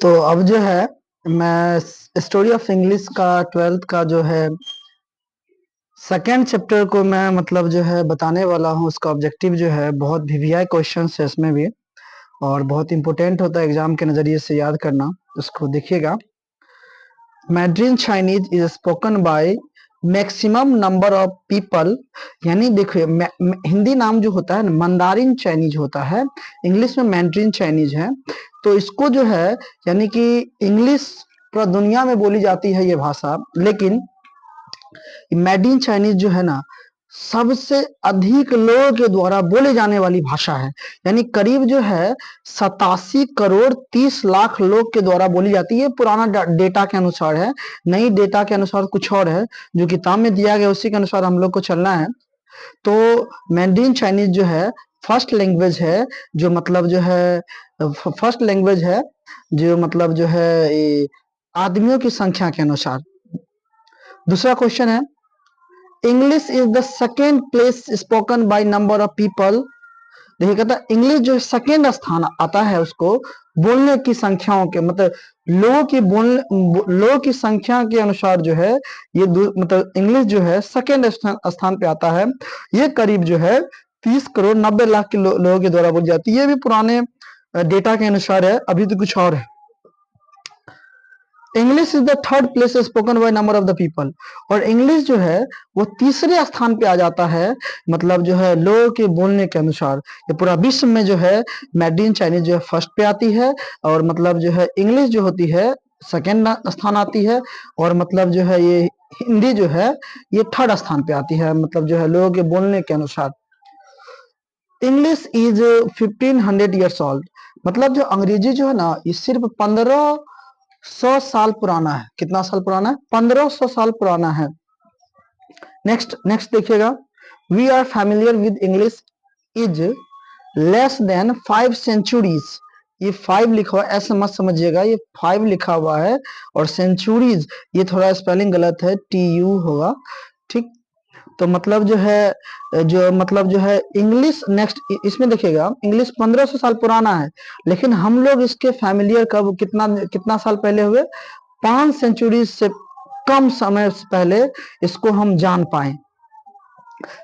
तो अब जो है मैं स्टोरी ऑफ इंग्लिश का 12th का जो है सेकेंड चैप्टर को मैं मतलब जो है बताने वाला हूँ। उसका ऑब्जेक्टिव जो है बहुत वीवीआई क्वेश्चन है इसमें भी, और बहुत इंपॉर्टेंट होता है एग्जाम के नजरिए से याद करना। उसको देखिएगा। Mandarin Chinese is spoken by maximum number of people, यानी देखिए हिंदी नाम जो होता है ना मंदारिन चाइनीज होता है, इंग्लिश में मैंड्रिन चाइनीज है। तो इसको जो है यानी कि इंग्लिश पूरा दुनिया में बोली जाती है ये भाषा, लेकिन मैड्रिन चाइनीज जो है ना सबसे अधिक लोगों के द्वारा बोले जाने वाली भाषा है। यानी करीब जो है 87 करोड़ 30 लाख लोग के द्वारा बोली जाती है। पुराना डेटा के अनुसार है, नई डेटा के अनुसार कुछ और है। जो किताब में दिया गया उसी के अनुसार हम लोग को चलना है। तो मैंड्रिन चाइनीज जो है फर्स्ट लैंग्वेज है, जो मतलब जो है फर्स्ट लैंग्वेज है जो मतलब जो है आदमियों की संख्या के अनुसार। दूसरा क्वेश्चन है, English is the second place spoken by number of people. देखिए कहता है इंग्लिश जो सेकेंड स्थान आता है उसको बोलने की संख्याओं के मतलब लोगों की संख्या के अनुसार जो है ये मतलब इंग्लिश जो है सेकेंड स्थान पे आता है। ये करीब जो है 30 करोड़ 90 लाख के लोगों के द्वारा बोली जाती है। ये भी पुराने डेटा के अनुसार है, अभी तो कुछ और है। English is the third place spoken by number of the people, और इंग्लिश जो है वो तीसरे स्थान पे आ जाता है मतलब जो है लोगों के बोलने के अनुसार। ये पूरा विश्व में जो है मैड्रिन चाइनीज जो है फर्स्ट पे आती है, और मतलब जो है इंग्लिश जो होती है सेकेंड स्थान आती है, और मतलब जो है ये हिंदी जो है ये थर्ड स्थान पे आती है मतलब जो है लोगों के बोलने के अनुसार। इंग्लिश इज 1500 ईयर्स ओल्ड, मतलब जो अंग्रेजी जो है ना ये सिर्फ 1500 साल पुराना है। कितना साल पुराना है? 1500 साल पुराना है। नेक्स्ट देखिएगा, we are familiar with English is less than 5 centuries. ये 5 लिखा हुआ ऐसे मत समझिएगा, ये 5 लिखा हुआ है, और सेंचुरीज ये थोड़ा स्पेलिंग गलत है, TU होगा, ठीक। तो मतलब जो है इंग्लिश नेक्स्ट इसमें देखिएगा इंग्लिश 1500 साल पुराना है, लेकिन हम लोग इसके फैमिलियर कब कितना कितना साल पहले हुए? 5 सेंचुरी से कम समय से पहले इसको हम जान पाए।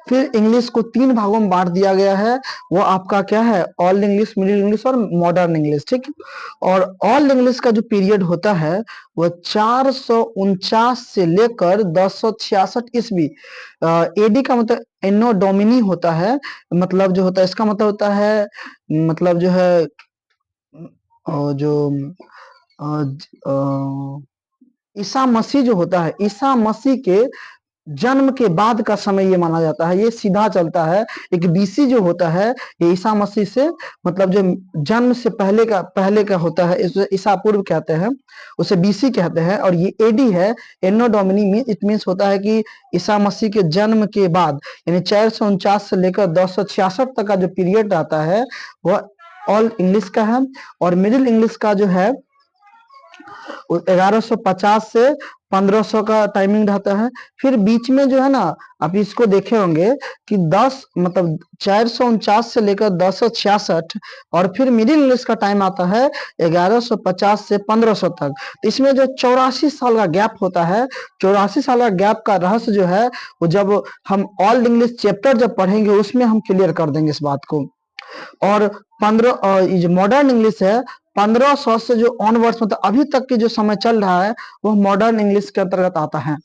फिर इंग्लिश को 3 भागों में बांट दिया गया है। वो आपका क्या है? ओल्ड इंग्लिश, मिडिल इंग्लिश और मॉडर्न इंग्लिश, ठीक। और ओल्ड इंग्लिश का जो पीरियड होता है वो 449 से लेकर 1066 ईस्वी। AD का मतलब एनो डोमिनी होता है, मतलब जो होता है इसका मतलब होता है मतलब जो है जो ईसा मसीह जो होता है, ईसा मसीह के जन्म के बाद का समय ये माना जाता है। ये सीधा चलता है। एक BC जो होता है ये ईसा मसीह से मतलब जो जन्म से पहले का होता है, इसे ईसा पूर्व कहते हैं, उसे BC कहते हैं। और ये AD है, एनो डोमिनी में इट मीन्स होता है कि ईसा मसीह के जन्म के बाद, यानी 449 से लेकर 1066 तक का जो पीरियड आता है वह ऑल इंग्लिश का है। और मिडिल इंग्लिश का जो है 1150 से 1500 का टाइमिंग रहता है। फिर बीच में जो है ना आप इसको देखे होंगे कि 10 मतलब 449 से लेकर 1066, और फिर मिडिल इंग्लिश का टाइम आता है 1150 से 1500 तक। तो इसमें जो 84 साल का गैप होता है, 84 साल का गैप का रहस्य जो है वो जब हम ओल्ड इंग्लिश चैप्टर जब पढ़ेंगे उसमें हम क्लियर कर देंगे इस बात को। और 15 जो मॉडर्न इंग्लिश है 1500 से जो ऑनवर्ड्स मतलब अभी तक के जो समय चल रहा है वह मॉडर्न इंग्लिश के अंतर्गत आता है।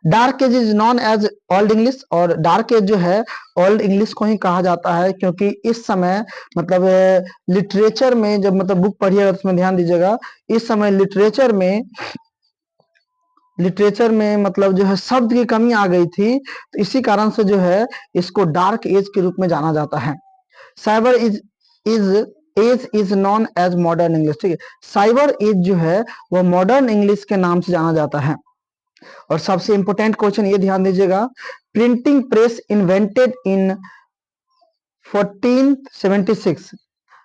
Dark age is known as Old English, और डार्क एज जो है ओल्ड इंग्लिश को ही कहा जाता है, क्योंकि इस समय मतलब लिटरेचर में जब मतलब बुक पढ़िएगा तो उसमें ध्यान दीजिएगा, इस समय लिटरेचर में मतलब जो है शब्द की कमी आ गई थी, तो इसी कारण से जो है इसको डार्क एज के रूप में जाना जाता है। Cyber age is known as modern English, ठीक है। साइबर एज जो है वो मॉडर्न इंग्लिश के नाम से जाना जाता है। और सबसे इंपॉर्टेंट क्वेश्चन ये ध्यान दीजिएगा, प्रिंटिंग प्रेस इन्वेंटेड इन 1476।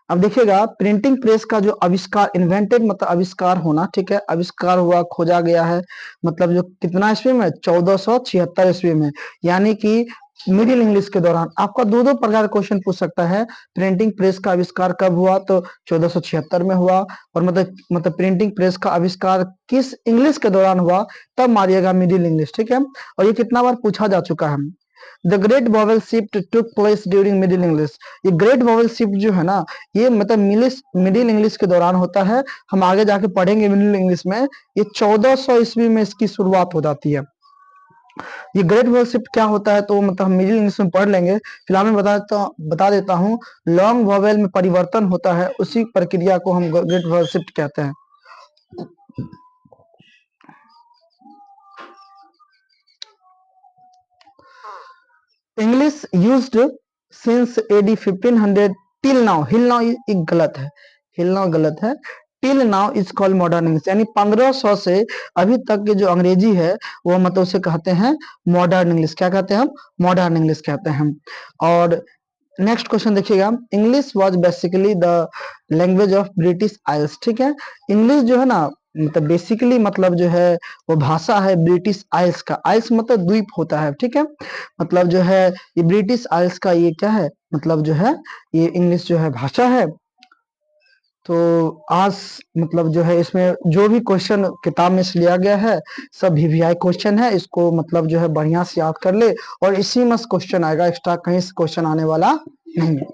अब देखिएगा प्रिंटिंग प्रेस का जो आविष्कार, इन्वेंटेड मतलब आविष्कार होना, ठीक है, आविष्कार हुआ, खोजा गया है मतलब जो कितना ईस्वी में? 1476 ईस्वी में, यानी कि मिडिल इंग्लिश के दौरान आपका दो दो प्रकार का क्वेश्चन पूछ सकता है। प्रिंटिंग प्रेस का आविष्कार कब हुआ, तो 1476 में हुआ। और मतलब प्रिंटिंग प्रेस का आविष्कार किस इंग्लिश के दौरान हुआ, तब मारिएगा मिडिल इंग्लिश, ठीक है। और ये कितना बार पूछा जा चुका है। The great vowel shift took place during middle English. ये ग्रेट वॉवेल शिफ्ट जो है ना, ये मतलब मिडिल इंग्लिश के दौरान होता है। हम आगे जाके पढ़ेंगे मिडिल इंग्लिश में। ये 1400 ईस्वी में इसकी शुरुआत हो जाती है। ये ग्रेट वॉवेल शिफ्ट क्या होता है, तो मतलब हम मिडिल इंग्लिश में पढ़ लेंगे। फिलहाल मैं बता देता हूँ। लॉन्ग वॉवेल में परिवर्तन होता है, उसी प्रक्रिया को हम ग्रेट वॉवेल शिफ्ट कहते हैं। English used since AD 1500 till now. Hill now एक गलत है, हिल नाउ गलत है। Till now is called modern English, यानी 1500 से अभी तक के जो अंग्रेजी है वो मतलब उसे कहते हैं मॉडर्न इंग्लिश। क्या कहते हैं हम? मॉडर्न इंग्लिश कहते हैं। और नेक्स्ट क्वेश्चन देखिएगा। English was basically the language of British Isles, ठीक है। इंग्लिश जो है ना, मतलब बेसिकली मतलब जो है वो भाषा है ब्रिटिश आइल्स का। आइल्स मतलब द्वीप होता है, ठीक है। मतलब जो है ये ब्रिटिश आइल्स का ये क्या है, मतलब जो है ये इंग्लिश जो है भाषा है। तो आज मतलब जो है इसमें जो भी क्वेश्चन किताब में से लिया गया है सब वीवीआई क्वेश्चन है। इसको मतलब जो है बढ़िया से याद कर ले, और इसी में क्वेश्चन आएगा, एक्स्ट्रा कहीं से क्वेश्चन आने वाला नहीं है।